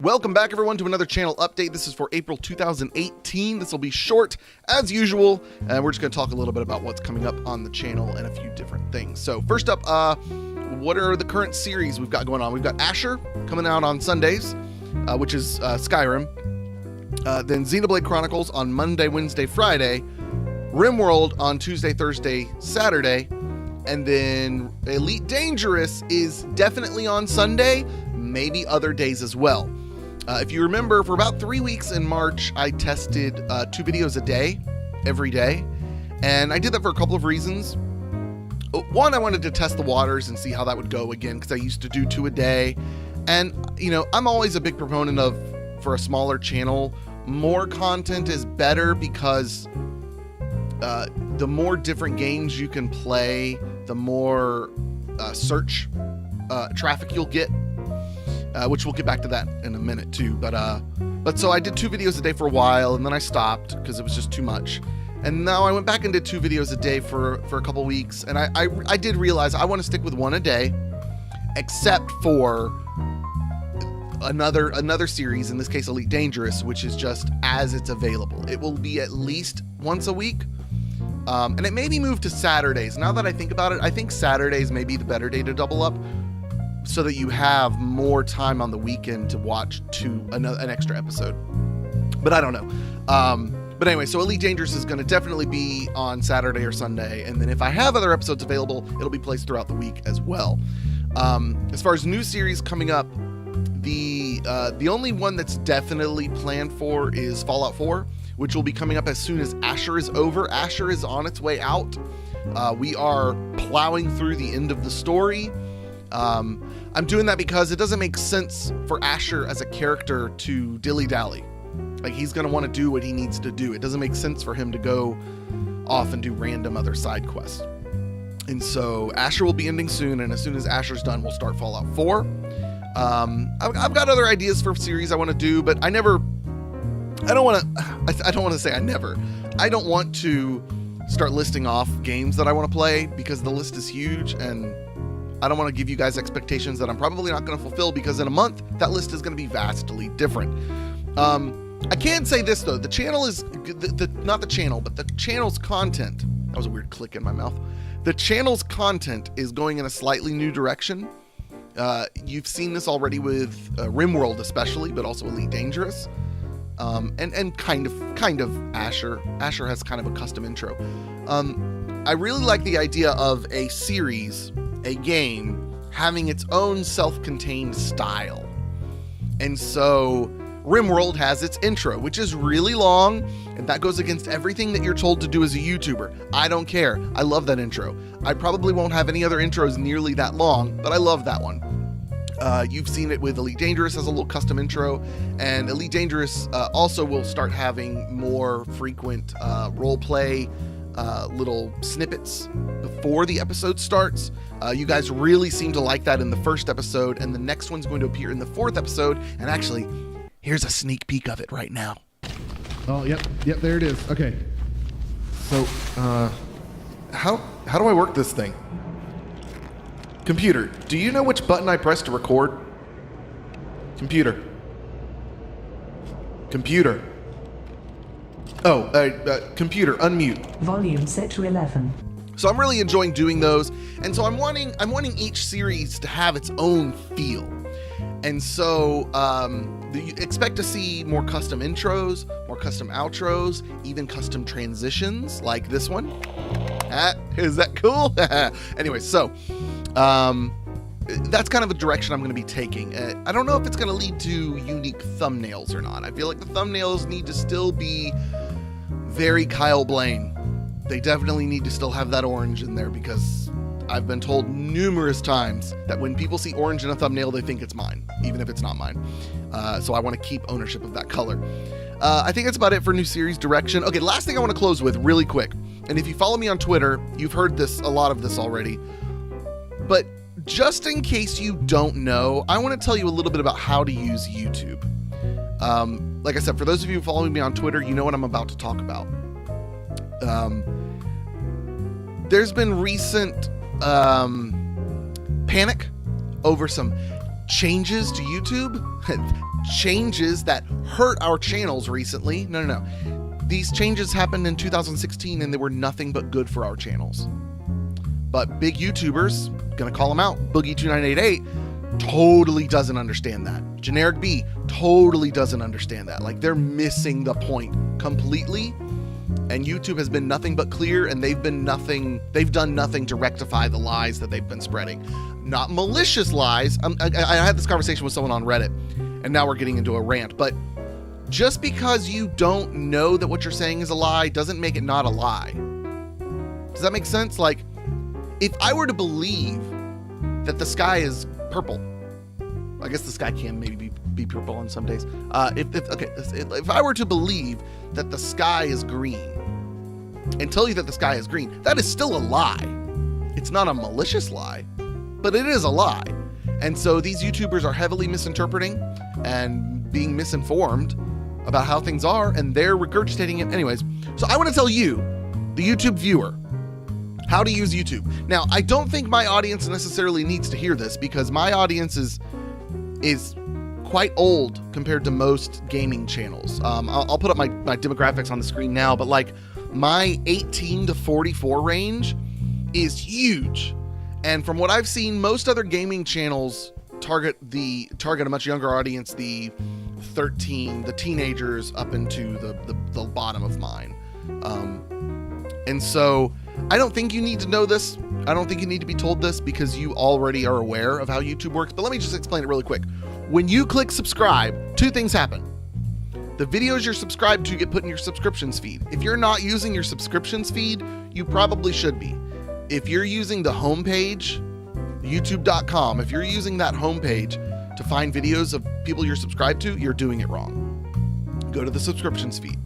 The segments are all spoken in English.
Welcome back, everyone, to another channel update. This is for April 2018. This will be short, as usual, and we're just going to talk a little bit about what's coming up on the channel and a few different things. So first up, what are the current series we've got going on? We've got Asher coming out on Sundays, which is Skyrim. Then Xenoblade Chronicles on Monday, Wednesday, Friday. RimWorld on Tuesday, Thursday, Saturday. And then Elite Dangerous is definitely on Sunday, maybe other days as well. If you remember, for about 3 weeks in March, I tested 2 videos a day, every day. And I did that for a couple of reasons. One, I wanted to test the waters and see how that would go again, because I used to do 2 a day. And, you know, I'm always a big proponent of, for a smaller channel, more content is better, because the more different games you can play, the more search traffic you'll get. Which we'll get back to that in a minute too. But so I did 2 videos a day for a while, and then I stopped because it was just too much. And now I went back and did 2 videos a day for a couple weeks. And I did realize I want to stick with 1 a day, except for another series, in this case Elite Dangerous, which is just as it's available. It will be at least once a week. And it may be moved to Saturdays. Now that I think about it, I think Saturdays may be the better day to double up, so that you have more time on the weekend to watch an extra episode. But I don't know. But anyway, so Elite Dangerous is going to definitely be on Saturday or Sunday. And then if I have other episodes available, it'll be placed throughout the week as well. As far as new series coming up, the only one that's definitely planned for is Fallout 4, which will be coming up as soon as Asher is over. Asher is on its way out. We are plowing through the end of the story. I'm doing that because it doesn't make sense for Asher as a character to dilly-dally. Like, he's going to want to do what he needs to do. It doesn't make sense for him to go off and do random other side quests. And so Asher will be ending soon, and as soon as Asher's done, we'll start Fallout 4. I've got other ideas for series I want to do, but I don't want to start listing off games that I want to play, because the list is huge, and I don't want to give you guys expectations that I'm probably not going to fulfill, because in a month, that list is going to be vastly different. I can say this, though. The channel is, not the channel, but the channel's content. That was a weird click in my mouth. The channel's content is going in a slightly new direction. You've seen this already with RimWorld especially, but also Elite Dangerous. And kind of Asher. Asher has kind of a custom intro. I really like the idea of a series, a game, having its own self-contained style. And so RimWorld has its intro, which is really long, and that goes against everything that you're told to do as a YouTuber. I don't care. I love that intro. I probably won't have any other intros nearly that long, but I love that one. You've seen it with Elite Dangerous as a little custom intro, and Elite Dangerous also will start having more frequent roleplay little snippets before the episode starts. You guys really seem to like that in the first episode, and the next one's going to appear in the 4th episode. And actually, here's a sneak peek of it right now. Oh, yep, there it is. Okay. So, how do I work this thing? Computer, do you know which button I pressed to record? Computer. Oh, computer, unmute. Volume set to 11. So I'm really enjoying doing those, and so I'm wanting each series to have its own feel. And so you expect to see more custom intros, more custom outros, even custom transitions like this one. Is that cool? Anyway, so that's kind of a direction I'm going to be taking. I don't know if it's going to lead to unique thumbnails or not. I feel like the thumbnails need to still be very Kyle Blaine. They definitely need to still have that orange in there, because I've been told numerous times that when people see orange in a thumbnail, they think it's mine, even if it's not mine. So I want to keep ownership of that color. I think that's about it for new series direction. Okay, last thing I want to close with really quick. And if you follow me on Twitter, you've heard a lot of this already. But just in case you don't know, I want to tell you a little bit about how to use YouTube. Like I said, for those of you following me on Twitter, you know what I'm about to talk about. There's been recent panic over some changes to YouTube. changes that hurt our channels recently. No. These changes happened in 2016 and they were nothing but good for our channels. But big YouTubers, gonna call them out, Boogie2988, totally doesn't understand that. Generic B totally doesn't understand that. Like, they're missing the point completely. And YouTube has been nothing but clear, and they've done nothing to rectify the lies that they've been spreading. Not malicious lies. I had this conversation with someone on Reddit, and now we're getting into a rant, but just because you don't know that what you're saying is a lie doesn't make it not a lie. Does that make sense? Like, if I were to believe that the sky is purple, I guess the sky can maybe be purple on some days. If I were to believe that the sky is green and tell you that the sky is green, that is still a lie. It's not a malicious lie, but it is a lie. And so these YouTubers are heavily misinterpreting and being misinformed about how things are, and they're regurgitating it anyways. So I want to tell you, the YouTube viewer, how to use YouTube. Now, I don't think my audience necessarily needs to hear this, because my audience is quite old compared to most gaming channels. I'll put up my demographics on the screen now, but like my 18 to 44 range is huge. And from what I've seen, most other gaming channels target a much younger audience, the teenagers up into the bottom of mine. And so I don't think you need to know this. I don't think you need to be told this, because you already are aware of how YouTube works. But let me just explain it really quick. When you click subscribe, two things happen. The videos you're subscribed to get put in your subscriptions feed. If you're not using your subscriptions feed, you probably should be. If you're using the homepage, youtube.com, if you're using that homepage to find videos of people you're subscribed to, you're doing it wrong. Go to the subscriptions feed.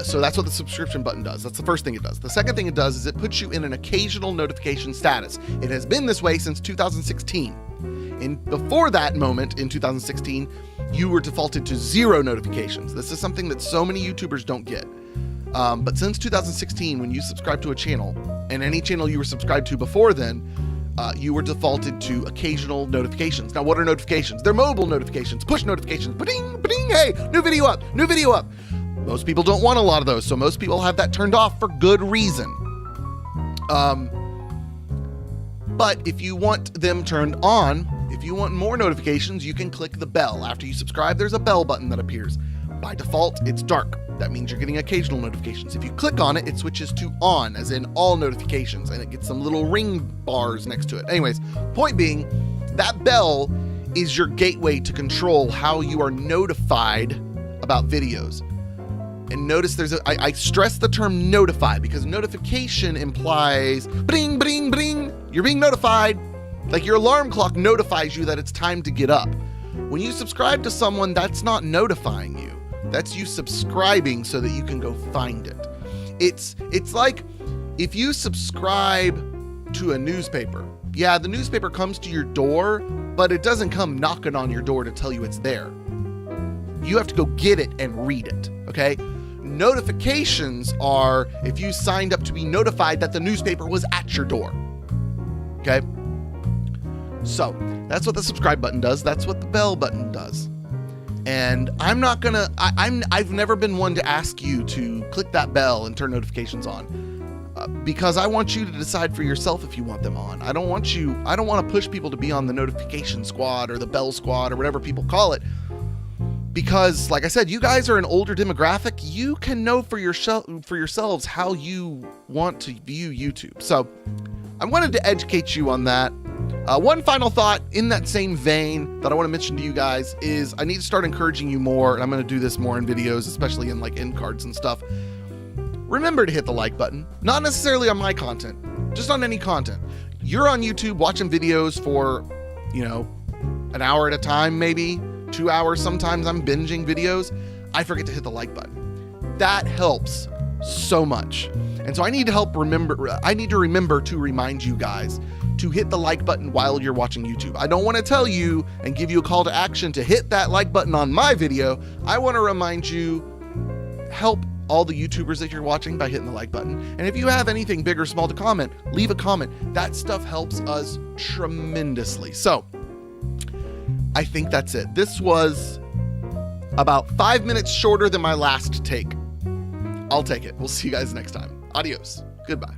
So that's what the subscription button does. That's the first thing it does. The second thing it does is it puts you in an occasional notification status. It has been this way since 2016. And before that moment in 2016, you were defaulted to 0 notifications. This is something that so many YouTubers don't get. But since 2016, when you subscribe to a channel, and any channel you were subscribed to before then, you were defaulted to occasional notifications. Now, what are notifications? They're mobile notifications, push notifications. Ba-ding, ba-ding, hey, new video up, new video up. Most people don't want a lot of those, so most people have that turned off for good reason. But if you want them turned on, if you want more notifications, you can click the bell. After you subscribe, there's a bell button that appears. By default, it's dark. That means you're getting occasional notifications. If you click on it, it switches to on, as in all notifications, and it gets some little ring bars next to it. Anyways, point being, that bell is your gateway to control how you are notified about videos. And notice I stress the term notify, because notification implies bring, bring, bring. You're being notified. Like your alarm clock notifies you that it's time to get up. When you subscribe to someone, that's not notifying you. That's you subscribing so that you can go find it. It's like if you subscribe to a newspaper. Yeah, the newspaper comes to your door, but it doesn't come knocking on your door to tell you it's there. You have to go get it and read it, okay? Notifications are if you signed up to be notified that the newspaper was at your door, okay? So that's what the subscribe button does. That's what the bell button does. And I've never been one to ask you to click that bell and turn notifications on, because I want you to decide for yourself if you want them on. I don't want to push people to be on the notification squad or the bell squad or whatever people call it. Because, like I said, you guys are an older demographic. You can know for yourselves how you want to view YouTube. So I wanted to educate you on that. One final thought in that same vein that I want to mention to you guys is I need to start encouraging you more, and I'm going to do this more in videos, especially in like end cards and stuff. Remember to hit the like button, not necessarily on my content, just on any content. You're on YouTube watching videos for, an hour at a time, maybe 2 hours. Sometimes I'm binging videos. I forget to hit the like button. That helps so much. And so I need to remember to remind you guys to hit the like button while you're watching YouTube. I don't want to tell you and give you a call to action to hit that like button on my video. I want to remind you, help all the YouTubers that you're watching by hitting the like button. And if you have anything big or small to comment, leave a comment. That stuff helps us tremendously. So I think that's it. This was About 5 minutes shorter than my last take. I'll take it. We'll see you guys next time. Adios. Goodbye.